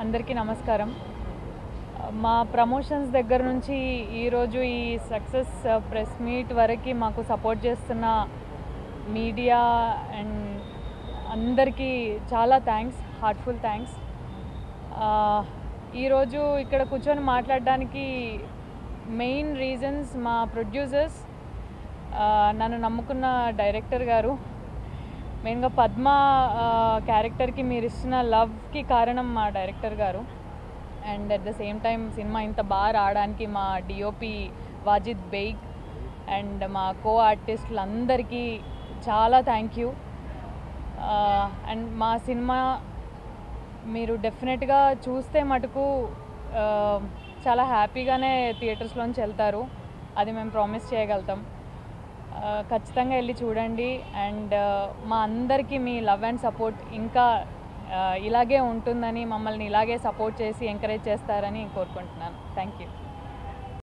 అందరికీ నమస్కారం. మా ప్రమోషన్స్ దగ్గర నుంచి ఈరోజు ఈ సక్సెస్ ప్రెస్ మీట్ వరకు మాకు సపోర్ట్ చేస్తున్న మీడియా అండ్ అందరికీ చాలా థ్యాంక్స్, హార్ట్ఫుల్ థ్యాంక్స్. ఈరోజు ఇక్కడ కూర్చొని మాట్లాడడానికి మెయిన్ రీజన్స్ మా ప్రొడ్యూసర్స్, నన్ను నమ్ముకున్న డైరెక్టర్ గారు, మెయిన్గా పద్మ క్యారెక్టర్కి మీరు ఇచ్చిన లవ్కి కారణం మా డైరెక్టర్ గారు. And at the same time cinema ఇంత బాగా రావడానికి మా డిఓపి వాజిద్ బేగ్ అండ్ మా కో ఆర్టిస్టులందరికీ చాలా థ్యాంక్ యూ. అండ్ మా సినిమా మీరు డెఫినెట్గా చూస్తే మటుకు చాలా హ్యాపీగానే థియేటర్స్లోంచి వెళ్తారు, అది మేము ప్రామిస్ చేయగలుగుతాం. ఖచ్చితంగా వెళ్ళి చూడండి. అండ్ మా అందరికీ మీ లవ్ అండ్ సపోర్ట్ ఇంకా ఇలాగే ఉంటుందని, మమ్మల్ని ఇలాగే సపోర్ట్ చేసి ఎంకరేజ్ చేస్తారని కోరుకుంటున్నాను. Thank you.